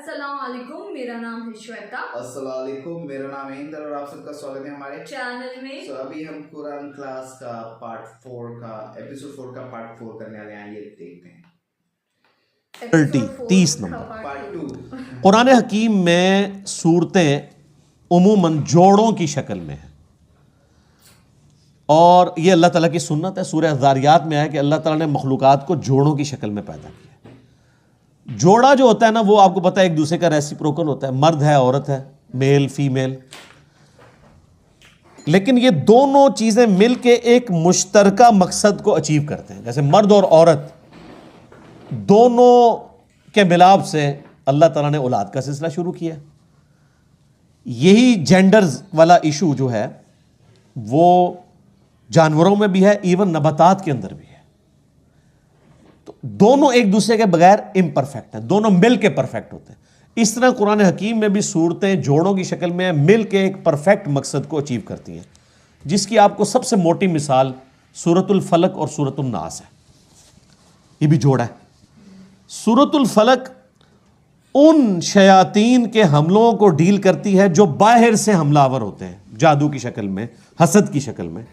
अस्सलाम वालेकुम, मेरा नाम है श्वेता। अस्सलाम वालेकुम, मेरा नाम है इंदर और आप सबका स्वागत है हमारे चैनल में। तो अभी हम कुरान क्लास का पार्ट 4 का एपिसोड 4 का पार्ट 4 करने वाले हैं। ये देखते हैं 30 नंबर पार्ट 2। कुरान हकीम में सूरतें उमूमन जोड़ों की शक्ल में है और ये अल्लाह ताला की सुन्नत है। सूरह ज़ारियात में है कि अल्लाह ताला ने मखलूक़ात को जोड़ों की शक्ल में पैदा किया। जोड़ा जो होता है ना, वो आपको पता है एक दूसरे का रेसिप्रोकल होता है, मर्द है औरत है, मेल फीमेल। लेकिन ये दोनों चीज़ें मिलके एक मुश्तरका मकसद को अचीव करते हैं। जैसे मर्द और औरत दोनों के मिलाप से अल्लाह ताला ने औलाद का सिलसिला शुरू किया। यही जेंडर्स वाला इशू जो है वो जानवरों में भी है, इवन नबातात के अंदर भी है। तो दोनों एक दूसरे के बगैर इम्परफेक्ट हैं, दोनों मिल के परफेक्ट होते हैं। इस तरह कुरान हकीम में भी सूरतें जोड़ों की शक्ल में मिल के एक परफेक्ट मकसद को अचीव करती हैं, जिसकी आपको सबसे मोटी मिसाल सूरतुल फलक और सूरतुल नास है। ये भी जोड़ा है। सूरतुल फलक उन शयातीन के हमलों को डील करती है जो बाहर से हमलावर होते हैं, जादू की शक्ल में, हसद की शक्ल में।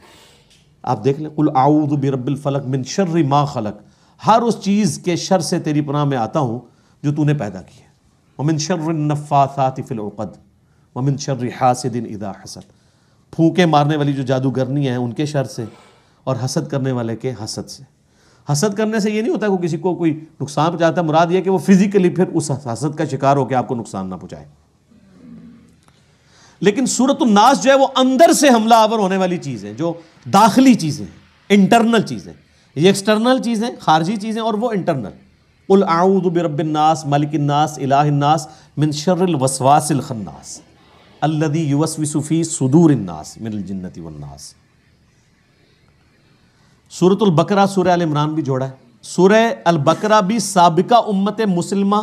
आप देख लें, कुल आऊज़ु बिरब्बिल फलक मिन शर्रि मा खलक, हर उस चीज़ के शर से तेरी पनाह में आता हूँ जो तूने पैदा की है। वमिन शर्रि नफ़्फ़ासाति फ़िल उक़द वमिन शर्रि हासिदिन इज़ा हसद, फूंके मारने वाली जो जादूगरनी है उनके शर से, और हसद करने वाले के हसद से। हसद करने से ये नहीं होता कि किसी को कोई नुकसान पहुँचाता, मुराद ये कि वो फिजिकली फिर उस हसद का शिकार होकर आपको नुकसान ना पहुँचाए। लेकिन सूरतुन नास जो है वो अंदर से हमला आवर होने वाली चीज़ें, जो दाखिली चीज़ें, इंटरनल चीज़ें। ये एक्सटर्नल चीज़ें, खारजी चीज़ें, और वो इंटरनल। कुल आऊज़ु बिरब्बिन नास मलिकिन नास इलाहिन नास मिन शर्रिल वसवासिल खन्नास अल्लज़ी युवस्विसु फ़ी सुदूरिन नास मिनल जिन्नति वन नास। सूरतुल बकरा सूरह अल इमरान भी जोड़ा है। सूरह अल बकरा भी साबिका उम्मत मुस्लिमा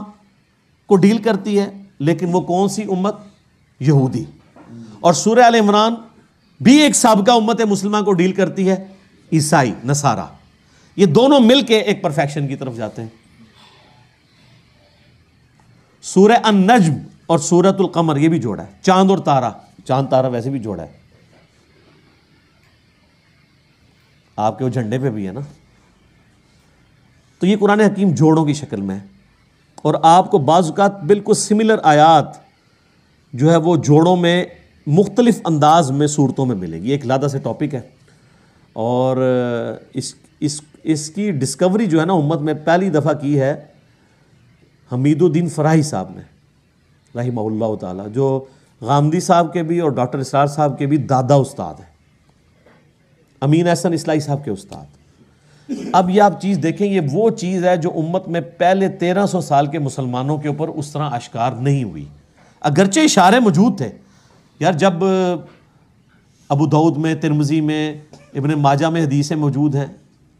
को डील करती है, लेकिन वो कौन सी उम्मत? यहूदी। और सूरह अल इमरान भी एक साबिका उम्मत मुस्लिमा को डील करती है, ईसाई, नसारा। ये दोनों मिलके एक परफेक्शन की तरफ जाते हैं। सूरह अन-नज्म और सूरतुल कमर ये भी जोड़ा है। चांद और तारा, चांद तारा वैसे भी जोड़ा है, आपके वो झंडे पे भी है ना। तो ये कुरान हकीम जोड़ों की शक्ल में है, और आपको बाज़ औक़ात बिल्कुल सिमिलर आयात जो है वो जोड़ों में मुख्तलिफ अंदाज में सूरतों में मिलेगी। एक लादा से टॉपिक है, और इसकी डिस्कवरी जो है ना उम्मत में पहली दफ़ा की है हमीदुद्दीन फ़राही साहब ने रहिमहुल्लाह ताला, जो गामदी साहब के भी और डॉक्टर इसरार साहब के भी दादा उस्ताद हैं, अमीन एहसन इस्लाही साहब के उस्ताद। अब ये आप चीज़ देखें, ये वो चीज़ है जो उम्मत में पहले 1300 साल के मुसलमानों के ऊपर उस तरह आश्कार नहीं हुई, अगरचे इशारे मौजूद थे। यार जब अबू दाऊद में, तिरमिज़ी में, इब्न माजा में हदीसें मौजूद हैं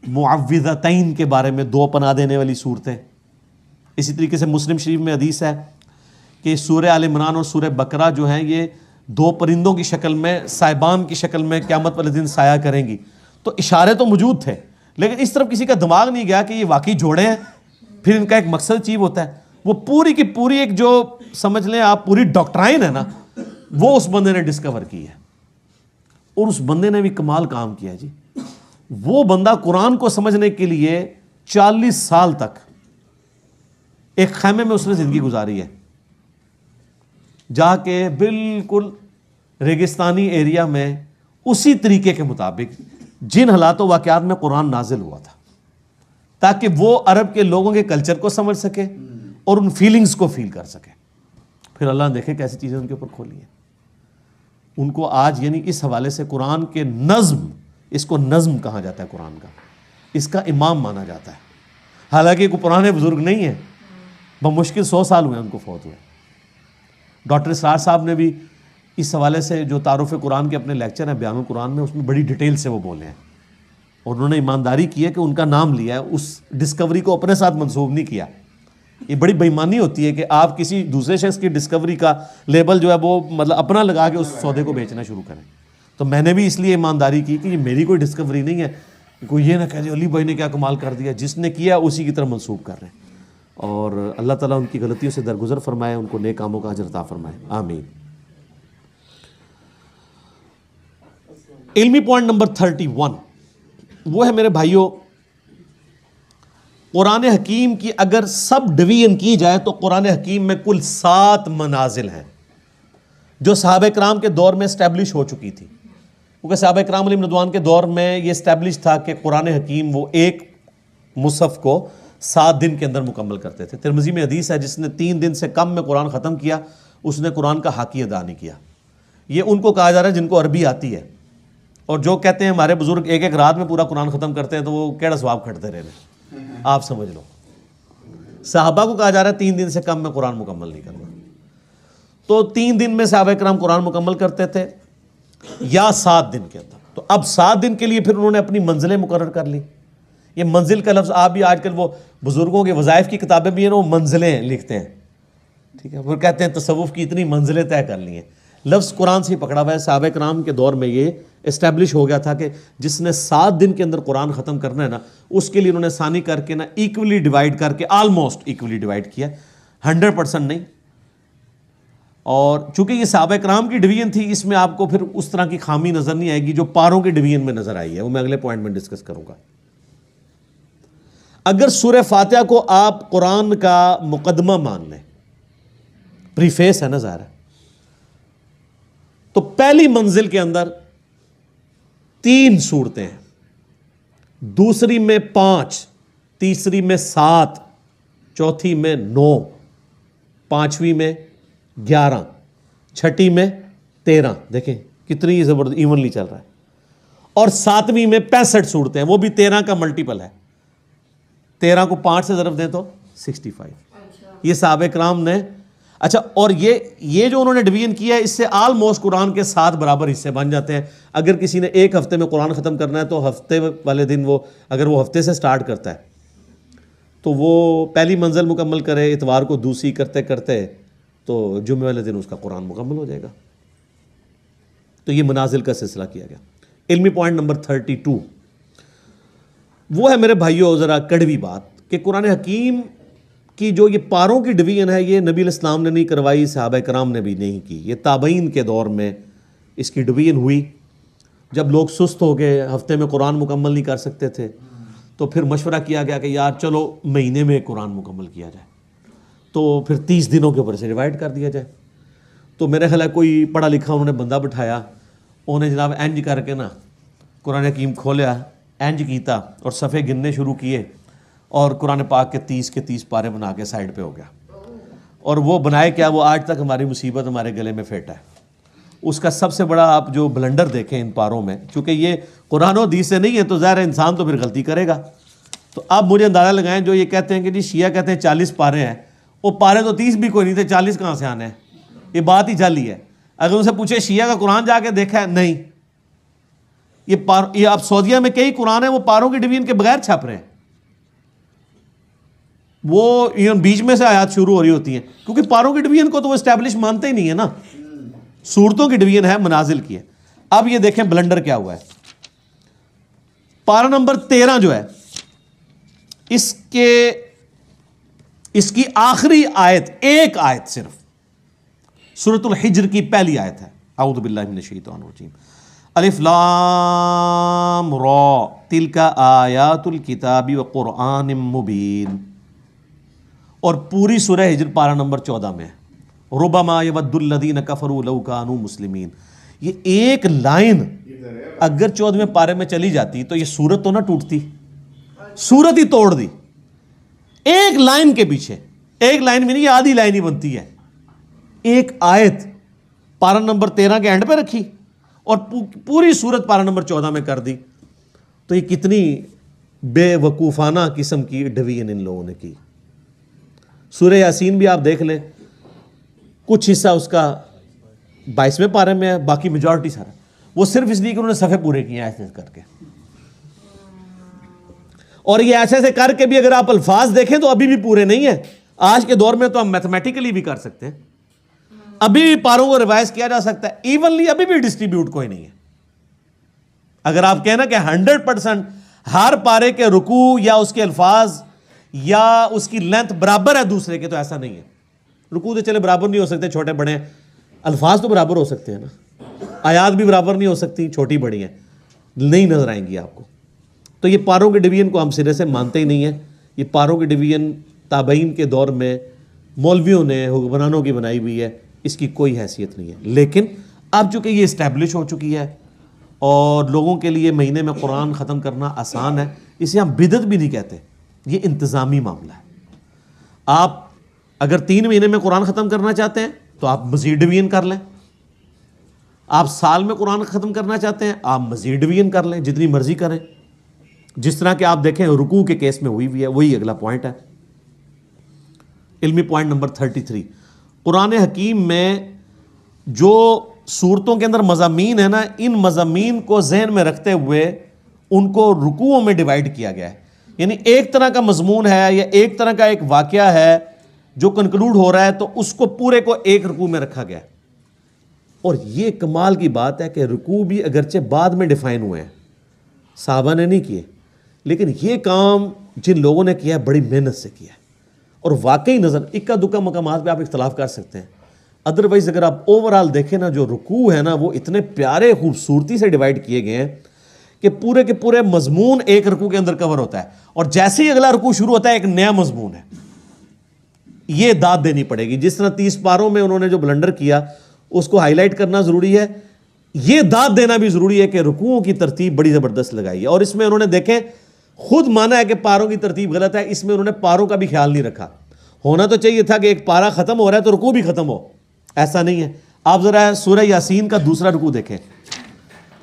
मुअव्विज़तैन के बारे में, दो पनाह देने वाली सूरतें। इसी तरीके से मुस्लिम शरीफ में हदीस है कि सूरह आल इमरान और सूरह बकरा जो हैं ये दो परिंदों की शक्ल में, साहिबान की शक्ल में क़यामत वाले दिन साया करेंगी। तो इशारे तो मौजूद थे, लेकिन इस तरफ किसी का दिमाग नहीं गया कि ये वाकई जोड़े हैं, फिर इनका एक मकसद अचीव होता है। वो पूरी की पूरी एक जो समझ लें आप पूरी डॉक्ट्राइन है ना, वो उस बंदे ने डिस्कवर की है, और उस बंदे ने भी कमाल काम किया जी। वो बंदा कुरान को समझने के लिए 40 साल तक एक खैमे में उसने ज़िंदगी गुजारी है, जाके बिल्कुल रेगिस्तानी एरिया में उसी तरीके के मुताबिक जिन हालातों वाक़यात में कुरान नाजिल हुआ था, ताकि वो अरब के लोगों के कल्चर को समझ सके और उन फीलिंग्स को फील कर सके। फिर अल्लाह ने देखे कैसी चीज़ें उनके ऊपर खोली हैं। उनको आज यानी इस हवाले से कुरान के नज़्म, इसको नज़्म कहा जाता है कुरान का, इसका इमाम माना जाता है। हालांकि कोई पुराने बुजुर्ग नहीं है, बमुश्किल 100 साल हुए उनको फौत हुए। डॉक्टर इसरार साहब ने भी इस हवाले से जो तारुफ़ कुरान के अपने लेक्चर हैं बयानुल कुरान में, उसमें बड़ी डिटेल से वो बोले हैं, और उन्होंने ईमानदारी की है कि उनका नाम लिया है, उस डिस्कवरी को अपने साथ मंसूब नहीं किया। ये बड़ी बेईमानी होती है कि आप किसी दूसरे शख्स की डिस्कवरी का लेबल जो है वो मतलब अपना लगा के उस सौदे को बेचना शुरू करें। तो मैंने भी इसलिए ईमानदारी की कि ये मेरी कोई डिस्कवरी नहीं है, कोई ये ना कह दे अली भाई ने क्या कमाल कर दिया, जिसने किया उसी की तरफ मंसूब कर रहे हैं। और अल्लाह ताला उनकी गलतियों से दरगुजर फरमाए, उनको नेक कामों का अजर अता फरमाए, आमीन। इल्मी पॉइंट नंबर 31 वो है मेरे भाइयों, कुरान हकीम की अगर सब डिवीजन की जाए तो कुरान हकीम में कुल 7 मनाजिल हैं जो सहाबा इकराम के दौर में इस्टेब्लिश हो चुकी थी, क्योंकि सहाबा इकराम अलैहिम रिदवान के दौर में ये इस्टेब्लिश था कि कुरान हकीम वो एक मुसहफ को 7 दिन के अंदर मुकम्मल करते थे। तिरमिज़ी में हदीस है, जिसने 3 दिन से कम में कुरान ख़त्म किया उसने कुरान का हक़ अदा नहीं किया। ये उनको कहा जा रहा है जिनको अरबी आती है, और जो कहते हैं हमारे बुजुर्ग एक एक रात में पूरा कुरान ख़त्म करते हैं तो वो केड़ा सवाब खटते रहे, आप समझ लो। साहबा को कहा जा रहा है 3 दिन से कम में कुरान मुकम्मल नहीं करना। तो 3 दिन में सहाबा इकराम कुरान मुकम्मल करते थे या 7 दिन के अंदर। तो अब 7 दिन के लिए फिर उन्होंने अपनी मंजिलें मुकर्रर कर ली। ये मंजिल का लफ्ज़ आप भी आजकल वो बुज़ुर्गों के वज़ाइफ की किताबें भी हैं ना, वो मंजिलें लिखते हैं, ठीक है, वो कहते हैं तसव्वुफ़ की इतनी मंजिलें तय कर ली हैं। लफ्ज़ कुरान से ही पकड़ा हुआ है। सहाबा इकराम के दौर में ये इस्टेब्लिश हो गया था कि जिसने 7 दिन के अंदर कुरान ख़त्म करना है ना, उसके लिए उन्होंने आसानी करके ना इक्वली डिवाइड करके, आलमोस्ट इक्वली डिवाइड किया, 100% नहीं। और चूंकि ये सहाबा इकराम की डिवीजन थी, इसमें आपको फिर उस तरह की खामी नज़र नहीं आएगी जो पारों के डिवीजन में नज़र आई है, वो मैं अगले पॉइंट में डिस्कस करूँगा। अगर सूरह फातिहा को आप कुरान का मुकदमा मान लें, प्रीफेस है ना ज़ाहिर, तो पहली मंजिल के अंदर 3 सूरतें हैं, दूसरी में 5, तीसरी में 7, चौथी में 9, 5वीं में 11, छठी में 13। देखें कितनी ज़बरदस्त इवनली चल रहा है। और 7वीं में 65 सूरतें हैं, वो भी 13 का मल्टीपल है। 13 को 5 से ज़रब दें तो 65। ये सहाबा इकराम ने, अच्छा, और ये जो उन्होंने डिवीजन किया है, इससे आलमोस्ट कुरान के 7 बराबर हिस्से बन जाते हैं। अगर किसी ने एक हफ्ते में कुरान ख़त्म करना है तो हफ्ते वाले दिन वो, अगर वो हफ्ते से स्टार्ट करता है तो वो पहली मंजिल मुकम्मल करे, इतवार को दूसरी करते करते तो जुम्मे वाले दिन उसका कुरान मुकम्मल हो जाएगा। तो ये मनाजिल का सिलसिला किया गया। इल्मी पॉइंट नंबर 32 वो है मेरे भाइयों ज़रा कड़वी बात कि कुरान हकीम कि जो ये पारों की डिवीजन है, ये नबी इस्लाम ने नहीं करवाई, सहाबा इकराम ने भी नहीं की। ये ताबईन के दौर में इसकी डिवीजन हुई, जब लोग सुस्त हो गए, हफ्ते में कुरान मुकम्मल नहीं कर सकते थे, तो फिर मशवरा किया गया कि यार चलो महीने में कुरान मुकम्मल किया जाए, तो फिर 30 दिनों के ऊपर से डिवाइड कर दिया जाए। तो मेरे ख्याल है कोई पढ़ा लिखा उन्होंने बंदा बिठाया, उन्हें जनाब इंज करके ना कुरान हकीम खोलिया, इंज किया और सफ़े गिनने शुरू किए, और कुरान पाक के 30 पारे बना के साइड पे हो गया। और वो बनाए क्या, वो आज तक हमारी मुसीबत हमारे गले में फेंटा है। उसका सबसे बड़ा आप जो ब्लंडर देखें इन पारों में, चूँकि ये कुरान और हदीस से नहीं है तो ज़ाहिर है इंसान तो फिर गलती करेगा। तो अब मुझे अंदाज़ा लगाएं, जो ये कहते हैं कि जी शिया कहते हैं 40 पारे हैं, वो पारे तो 30 भी कोई नहीं थे, 40 कहाँ से आने हैं, ये बात ही जाली है। अगर उनसे पूछे शिया का कुरान जाके देखा है, नहीं। ये आप सऊदीया में कई कुरान है वो पारों के डिवीजन के बगैर छप रहे हैं, वो बीच में से आयात शुरू हो रही होती हैं, क्योंकि पारों की डिवीजन को तो वो एस्टैब्लिश मानते ही नहीं है ना, सूरतों की डिवीजन है, मनाजिल की है। अब ये देखें ब्लंडर क्या हुआ है। पारा नंबर 13 जो है, इसकी आखिरी आयत, एक आयत सिर्फ, सूरतुल हिज्र की पहली आयत है, औज़ु बिल्लाहि मिनश शैतानिर रजीम, अलिफ लाम रा तिलका आयातुल किताबी व कुरआनिम मुबीन। और पूरी सूरह हिज्र पारा नंबर 14 में है, रुबमा यवद्दुल्लज़ीन कफ़रू लौ कानू मुस्लिमीन। ये एक लाइन अगर 14वें पारे में चली जाती तो ये सूरत तो ना टूटती, सूरत ही तोड़ दी। एक लाइन के पीछे, एक लाइन में नहीं, आधी लाइन ही बनती है। एक आयत पारा नंबर 13 के एंड पे रखी और पूरी सूरत पारा नंबर 14 में कर दी। तो ये कितनी बेवकूफ़ाना किस्म की डिवीजन इन लोगों ने की। सूरह यासीन भी आप देख लें, कुछ हिस्सा उसका 22वें पारे में है, बाकी मेजॉरिटी सारा, वो सिर्फ इसलिए कि उन्होंने सफ़े पूरे किए ऐसे करके। और ये ऐसे ऐसे करके भी अगर आप अल्फाज देखें तो अभी भी पूरे नहीं है। आज के दौर में तो हम मैथमेटिकली भी कर सकते हैं, अभी भी पारों को रिवाइज किया जा सकता है इवनली, अभी भी डिस्ट्रीब्यूट कोई नहीं है। अगर आप कहना कि 100% हर पारे के रुकू या उसके अल्फाज या उसकी लेंथ बराबर है दूसरे के, तो ऐसा नहीं है। रुकू तो चले बराबर नहीं हो सकते, छोटे बड़े हैं, अल्फाज तो बराबर हो सकते हैं ना, आयात भी बराबर नहीं हो सकती, छोटी बड़ी हैं, नहीं नजर आएंगी आपको। तो ये पारों के डिवीजन को हम सिरे से मानते ही नहीं है। ये पारों की डिवीजन ताबईन के दौर में मौलवियों ने, हुक्मरानों की बनाई हुई है, इसकी कोई हैसियत नहीं है। लेकिन अब चूँकि ये इस्टेब्लिश हो चुकी है और लोगों के लिए महीने में कुरान ख़त्म करना आसान है, इसे हम बिदत भी नहीं कहते, ये इंतज़ामी मामला है। आप अगर 3 महीने में कुरान ख़त्म करना चाहते हैं तो आप मज़ीद डिवीजन कर लें, आप साल में कुरान ख़त्म करना चाहते हैं आप मज़ीद डिवीजन कर लें, जितनी मर्जी करें। जिस तरह के आप देखें रुकू के केस में हुई भी है, वही अगला पॉइंट है, इल्मी पॉइंट नंबर 33। कुरान हकीम में जो सूरतों के अंदर मज़ामीन है ना, इन मज़ामीन को जहन में रखते हुए उनको रुकुओं में डिवाइड किया गया है। यानी एक तरह का मजमून है या एक तरह का एक वाक़या है जो कंक्लूड हो रहा है, तो उसको पूरे को एक रुकू में रखा गया है। और ये कमाल की बात है कि रुकू भी अगरचे बाद में डिफाइन हुए हैं, साहबा ने नहीं किए, लेकिन ये काम जिन लोगों ने किया है बड़ी मेहनत से किया है। और वाकई नज़र इक्का दुक्का मकामात पे आप इख्तलाफ कर सकते हैं, अदरवाइज़ अगर आप ओवरऑल देखें ना, जो रुकू है ना वो इतने प्यारे खूबसूरती से डिवाइड किए गए हैं कि पूरे के पूरे मजमून एक रुकू के अंदर कवर होता है। और जैसे ही अगला रुकू शुरू होता है एक नया मजमून है, ये दाद देनी पड़ेगी। जिस तरह 30 पारों में उन्होंने जो ब्लंडर किया उसको हाईलाइट करना ज़रूरी है, ये दाद देना भी ज़रूरी है कि रुकुओं की तरतीब बड़ी ज़बरदस्त लगाई है। और इसमें उन्होंने देखें खुद माना है कि पारों की तरतीब गलत है, इसमें उन्होंने पारों का भी ख्याल नहीं रखा। होना तो चाहिए था कि एक पारा ख़त्म हो रहा है तो रुकू भी ख़त्म हो, ऐसा नहीं है। आप ज़रा सूरह यासीन का दूसरा रुकू देखें।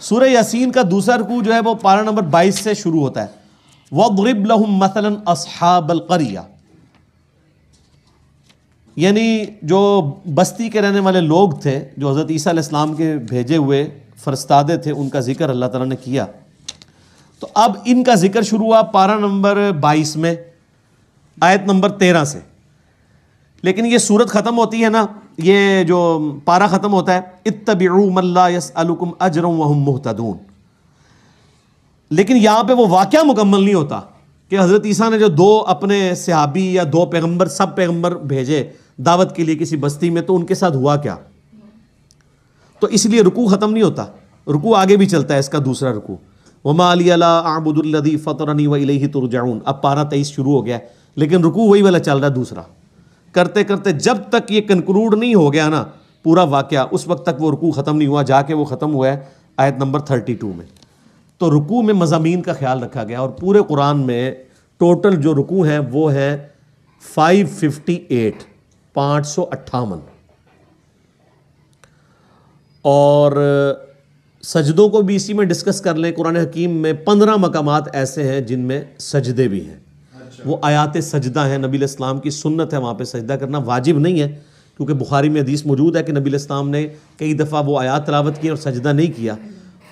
सूरह यासीन का दूसरा रुकू जो है वो पारा नंबर 22 से शुरू होता है। वज़रिब लहुम मसलन अस्हाबल क़रिया, यानी जो बस्ती के रहने वाले लोग थे जो हज़रत ईसा अलैहिस्सलाम के भेजे हुए फरस्तादे थे, उनका जिक्र अल्लाह ताला ने किया। तो अब इनका जिक्र शुरू हुआ पारा नंबर 22 में आयत नंबर 13 से। लेकिन ये सूरत ख़त्म होती है ना, ये जो पारा ख़त्म होता है, इत्तबिउ मल्ला यसअलुकुम अजरम वहुम मुहतदून। लेकिन यहाँ पे वो वाक़या मुकम्मल नहीं होता कि हज़रत ईसा ने जो 2 अपने सहाबी या 2 पैगंबर, सब पैगंबर भेजे दावत के लिए किसी बस्ती में, तो उनके साथ हुआ क्या। तो इसलिए रुकू ख़त्म नहीं होता, रुकू आगे भी चलता है। इसका दूसरा रुकू वमा अली अला अअबुदुल्लज़ी फ़तरनी व इलैहि तुरजऊन, अब पारा 23 शुरू हो गया है, लेकिन रुकू वही वाला चल रहा है दूसरा। करते करते जब तक ये कंक्लूड नहीं हो गया ना पूरा वाक़या, उस वक्त तक वो रुकू ख़त्म नहीं हुआ, जाके वो ख़त्म हुआ है आयत नंबर 32 में। तो रुकू में मज़ामीन का ख्याल रखा गया। और पूरे कुरान में टोटल जो रुकू हैं वो है 558, 558। और सजदों को भी इसी में डिस्कस कर लें। कुरान हकीम में 15 मकामात ऐसे हैं जिनमें सजदे भी हैं। वो आयात सजदा है, नबी इस्लाम की सुन्नत है वहाँ पे सजदा करना, वाजिब नहीं है, क्योंकि बुखारी में हदीस मौजूद है कि नबी इस्लाम ने कई दफ़ा वो आयात तिलावत की और सजदा नहीं किया,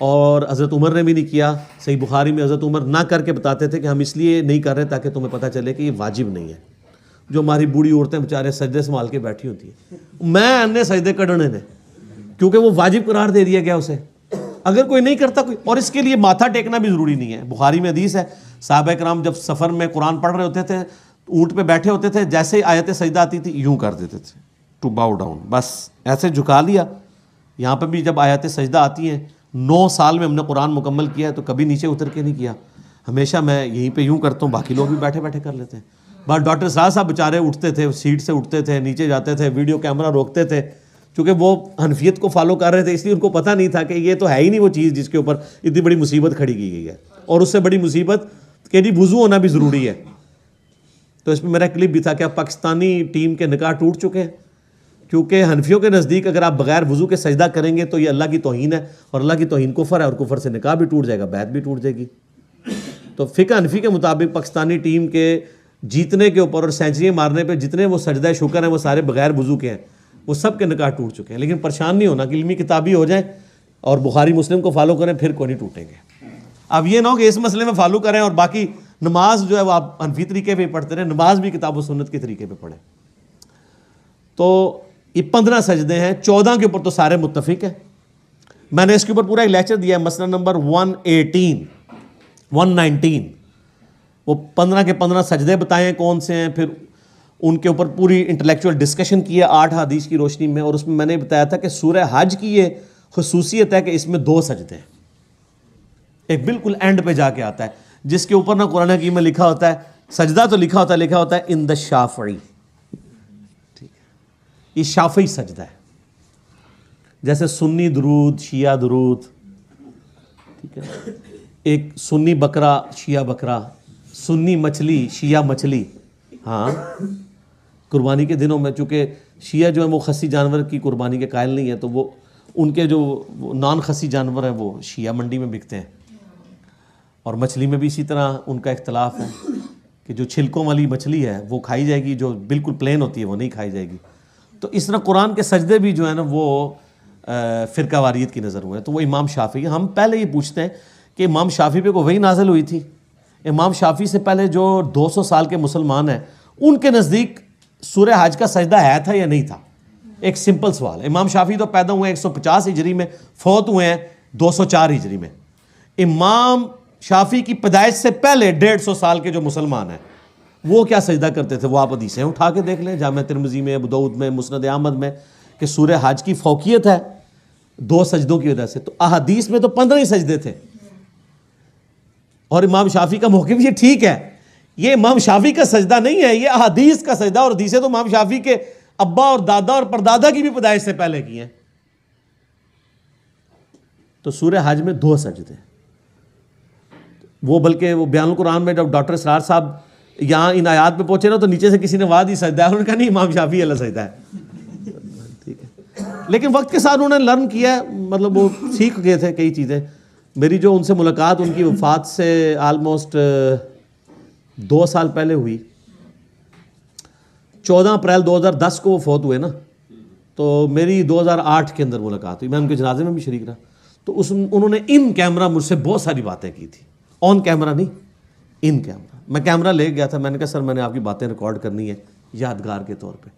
और हज़रत उमर ने भी नहीं किया। सही बुखारी में हज़रत उमर ना करके बताते थे कि हम इसलिए नहीं कर रहे ताकि तुम्हें पता चले कि ये वाजिब नहीं है। जो हमारी बूढ़ी औरतें बेचारे सजदे संभाल के बैठी होती है, मैं अन्य सजदे कड़ने ने, क्योंकि वो वाजिब करार दे दिया गया उसे। अगर कोई नहीं करता कोई, और इसके लिए माथा टेकना भी ज़रूरी नहीं है। बुखारी में हदीस है, साहबा कराम जब सफ़र में कुरान पढ़ रहे होते थे, ऊँट पे बैठे होते थे, जैसे ही आयत सजदा आती थी यूँ कर देते थे, टू बाउ डाउन, बस ऐसे झुका लिया। यहाँ पर भी जब आयत सजदा आती हैं, 9 साल में हमने कुरान मुकम्मल किया है तो कभी नीचे उतर के नहीं किया, हमेशा मैं यहीं पे यूँ करता हूँ, बाकी लोग भी बैठे बैठे कर लेते हैं। बस डॉक्टर साहब बेचारे उठते थे, सीट से उठते थे, नीचे जाते थे, वीडियो कैमरा रोकते थे, क्योंकि वो हनफियत को फॉलो कर रहे थे, इसलिए उनको पता नहीं था कि ये तो है ही नहीं वो चीज़ जिसके ऊपर इतनी बड़ी मुसीबत खड़ी की गई है। और उससे बड़ी मुसीबत के जी वुज़ू होना भी ज़रूरी है। तो इसमें मेरा क्लिप भी था कि अब पाकिस्तानी टीम के निकाह टूट चुके हैं, क्योंकि हनफियों के नज़दीक अगर आप बगैर वुज़ू के सजदा करेंगे तो ये अल्लाह की तौहीन है, और अल्लाह की तौहीन कुफर है, और कुफर से निकाह भी टूट जाएगा, बैत भी टूट जाएगी। तो फ़िक़्ह हनफी के मुताबिक पाकिस्तानी टीम के जीतने के ऊपर और सेंचुरी मारने पे जितने वो सजदा शुक्र हैं वो सारे बगैर वुज़ू के हैं, वो सब के निकाह टूट चुके हैं। लेकिन परेशान नहीं होना कि इल्मी किताबी हो जाए और बुखारी मुस्लिम को फॉलो करें, फिर कोई नहीं टूटेंगे। अब ये ना हो कि इस मसले में फॉलो करें और बाकी नमाज जो है वो आप हनफी तरीके पे पढ़ते रहें, नमाज भी किताब व सुन्नत के तरीके पे पढ़ें। तो ये 15 सजदे हैं, 14 के ऊपर तो सारे मुत्तफिक हैं। मैंने इसके ऊपर पूरा एक लेक्चर दिया है, मसला नंबर 118, 119, वो 15 के 15 सजदे बताएं कौन से हैं, फिर उनके ऊपर पूरी इंटेलेक्चुअल डिस्कशन की है 8 हदीस की रोशनी में। और उसमें मैंने बताया था कि सूरह हज की ये खुसूसियत है कि इसमें 2 सजदे हैं, एक बिल्कुल एंड पे जाके आता है जिसके ऊपर ना कुरान हकीम में लिखा होता है, सजदा तो लिखा होता है इन द शाफई, ठीक है, ये शाफई सजदा है। जैसे सुन्नी दुरूद, शिया दुरूद, ठीक है, एक सुन्नी बकरा, शिया बकरा, सुन्नी मछली, शिया मछली। हाँ, कुर्बानी के दिनों में चूँकि शिया जो है वो खसी जानवर की कुर्बानी के कायल नहीं है, तो वो उनके जो नॉन खसी जानवर हैं वो शिया मंडी में बिकते हैं। और मछली में भी इसी तरह उनका इख्तलाफ है कि जो छिलकों वाली मछली है वो खाई जाएगी, जो बिल्कुल प्लेन होती है वो नहीं खाई जाएगी। तो इस तरह कुरान के सजदे भी जो है ना वो फ़िरका वारियत की नज़र हुए। तो वो इमाम शाफ़ी, हम पहले ये पूछते हैं कि इमाम शाफ़ी पे को वही नाजिल हुई थी? इमाम शाफ़ी से पहले जो 200 साल के मुसलमान हैं उनके नज़दीक सूरह हज का सजदा है था या नहीं था? एक सिंपल सवाल। इमाम शाफ़ी तो पैदा हुए 150 हिजरी में, फौत हुए हैं 204 हिजरी में। इमाम शाफ़ी की पैदाइश से पहले 150 साल के जो मुसलमान हैं वो क्या सजदा करते थे? वो आप हदीसें उठा के देख लें, जामे तिरमिज़ी में, अबू दाऊद में, मुस्नद अहमद में, कि सूरह हज की फौकियत है 2 सजदों की वजह से। तो अहादीस में तो 15 ही सजदे थे। और इमाम शाफ़ी का मौक़िफ़ ये ठीक है, ये इमाम शाफ़ी का सजदा नहीं है, ये अहादीस का सजदा। और हदीसें तो इमाम शाफ़ी के अब्बा और दादा और परदादा की भी पैदाइश से पहले की हैं। तो सूरह हज में 2 सजदे, वो बल्कि वो बयानुल कुरान में जब डॉक्टर इसरार साहब यहाँ इन आयात पे पहुंचे ना तो नीचे से किसी ने वाद ही सजदा है, उन्होंने कहा नहीं इमाम शाफ़ी अल्लाह सजदा है, ठीक है। लेकिन वक्त के साथ उन्होंने लर्न किया, मतलब वो सीख गए थे कई चीज़ें। मेरी जो उनसे मुलाकात उनकी वफ़ात से आलमोस्ट 2 साल पहले हुई, 14 अप्रैल 2010 को वो फौत हुए ना, तो मेरी 2008 के अंदर मुलाकात हुई। मैं उनके जनाजे में भी शरीक रहा। तो उन्होंने इन कैमरा मुझसे बहुत सारी बातें की थी, ऑन कैमरा नहीं, इन कैमरा। मैं कैमरा ले गया था, मैंने कहा सर मैंने आपकी बातें रिकॉर्ड करनी है यादगार के तौर पे।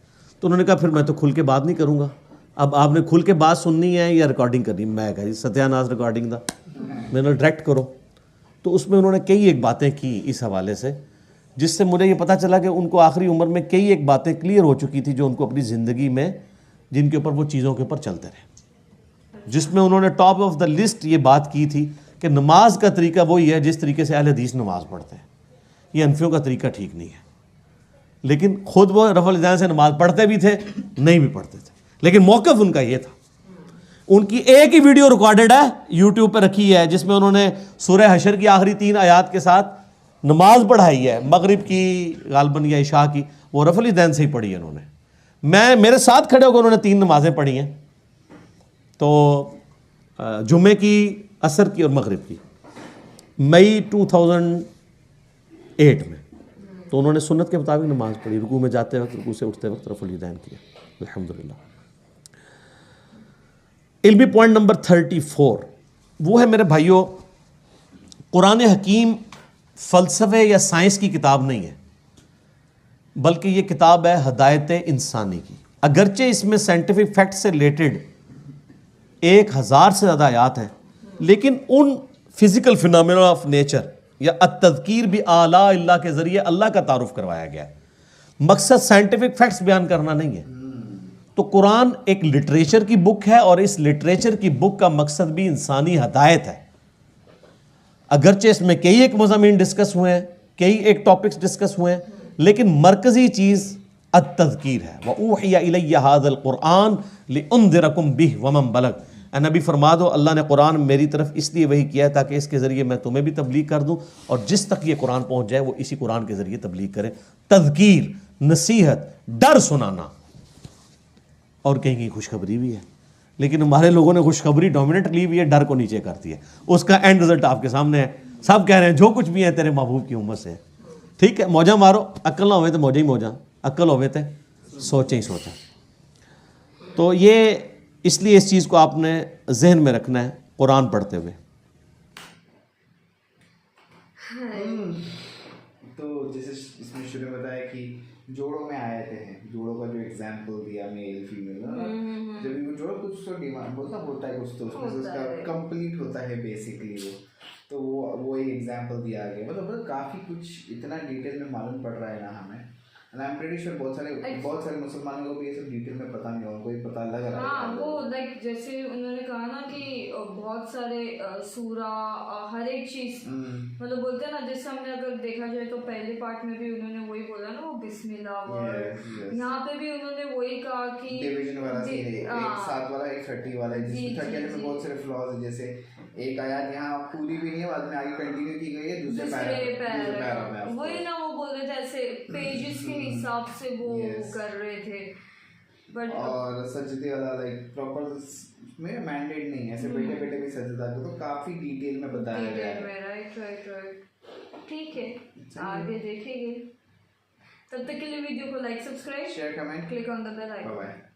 तो उन्होंने कहा फिर मैं तो खुल के बात नहीं करूँगा, अब आपने खुल के बात सुननी है या रिकॉर्डिंग करनी? मैं कहा जी सत्यानाश रिकॉर्डिंग दा, मैंने डायरेक्ट करो। तो उसमें उन्होंने कई एक बातें की इस हवाले से, जिससे मुझे ये पता चला कि उनको आखिरी उम्र में कई एक बातें क्लियर हो चुकी थी जो उनको अपनी ज़िंदगी में, जिनके ऊपर वो चीज़ों के ऊपर चलते रहे। जिसमें उन्होंने टॉप ऑफ द लिस्ट ये बात की थी कि नमाज का तरीका वही है जिस तरीके से अहले हदीस नमाज पढ़ते हैं, ये हनफियों का तरीका ठीक नहीं है। लेकिन खुद वो रफ़ल यदैन से नमाज पढ़ते भी थे, नहीं भी पढ़ते थे, लेकिन मौक़िफ़ उनका ये था। उनकी एक ही वीडियो रिकॉर्डेड है, यूट्यूब पर रखी है, जिसमें उन्होंने सूरह हशर की आखिरी 3 आयात के साथ नमाज पढ़ाई है, मगरिब की गालबन या इशा की, वो रफ़ल यदैन से ही पढ़ी है उन्होंने। मेरे साथ खड़े होकर उन्होंने 3 नमाज़ें पढ़ी हैं, तो जुम्मे की, असर की और मगरिब की, मई 2008 में। तो उन्होंने सुन्नत के मुताबिक नमाज पढ़ी, रुकू में जाते वक्त, रुकू से उठते वक्त रफ़ुल यदैन किया, अल्हम्दुलिल्लाह। इल्मी पॉइंट नंबर 34 वो है मेरे भाइयों, कुरान हकीम फ़लसफ़े या साइंस की किताब नहीं है, बल्कि ये किताब है हदायत इंसानी की। अगरचे इसमें साइंटिफिक फैक्ट से रिलेटेड 1000 से ज़्यादा आयात हैं, लेकिन उन फिज़िकल फिनोमेना ऑफ नेचर या अत-तज़कीर भी आला अल्लाह के ज़रिए अल्लाह का तारुफ करवाया गया है। मकसद साइंटिफिक फैक्ट्स बयान करना नहीं है। तो कुरान एक लिटरेचर की बुक है और इस लिटरेचर की बुक का मकसद भी इंसानी हदायत है। अगरचे इसमें कई एक मज़ामीन डिस्कस हुए हैं, कई एक टॉपिक्स डिस्कस हुए हैं, लेकिन मरकज़ी चीज़ अत-तज़कीर है। वऊहिया इलैया हाज़ल कुरआन लिउन्ज़िरकुम बिही वमन बलग। नबी फरमा दो अल्लाह ने कुरान मेरी तरफ इसलिए वही किया है ताकि इसके ज़रिए मैं तुम्हें भी तबलीग कर दूँ और जिस तक ये कुरान पहुँच जाए वो इसी कुरान के ज़रिए तबलीग करे। तज़कीर, नसीहत, डर सुनाना, और कहीं कहीं खुशखबरी भी है। लेकिन हमारे लोगों ने खुशखबरी डोमिनेट ली हुई है, डर को नीचे करती है। उसका एंड रिजल्ट आपके सामने है। सब कह रहे हैं जो कुछ भी है तेरे महबूब की उम्मत से। ठीक है, मौजा मारो, अक्ल ना होवे तो मौजा ही मौजा, अक्ल होवे तो सोचे ही सोचा। तो ये इसलिए इस चीज़ को आपने जहन में रखना है कुरान पढ़ते हुए। तो जैसे इसमें शुरू में बताया कि जोड़ों में आए थे, जोड़ों का जो एग्जाम्पल दिया मेल फीमेल, जब वो जोड़ कुछ तो डिमांड होता है कुछ तो उसमें उसका कंप्लीट होता है बेसिकली वो। तो वो एक एग्जांपल दिया गया, मतलब काफ़ी कुछ इतना डिटेल में मालूम पड़ रहा है ना हमें। And I am pretty sure बहुत सारे मुसलमानों को भी ये सब डिटेल में पता नहीं होगा, कोई पता लग रहा है। हाँ, वो लाइक जैसे उन्होंने कहा ना कि बहुत सारे सूरा हर एक चीज मतलब बोलते हैं ना, जैसे हमने अगर देखा जाए तो पहले पार्ट में भी उन्होंने वही बोला ना, वो बिस्मिल्लाह वर्ड। यहाँ पे भी उन्होंने वही कहा कि डिवीजन वाला सीन है, एक 7 वाला एक 30 वाला है, जिसमें 30 में बहुत सारे फ्लॉज है। जैसे एक आयत यहाँ पूरी भी नहीं है, बाद में आगे कंटिन्यू की गई है दूसरे पैरा में। वही ना, वो बोल रहे थे ऐसे पेजेस के हिसाब से वो कर रहे थे। बट और सजदे वाला लाइक प्रॉपर में मैंडेट नहीं है, ऐसे बैठे बैठे भी सजदा करो, तो काफी डिटेल में बताया गया है। राइट। ठीक है, आगे देखेंगे। तब तक के लिए वीडियो को like, subscribe, share, comment, click on the bell icon. Bye bye.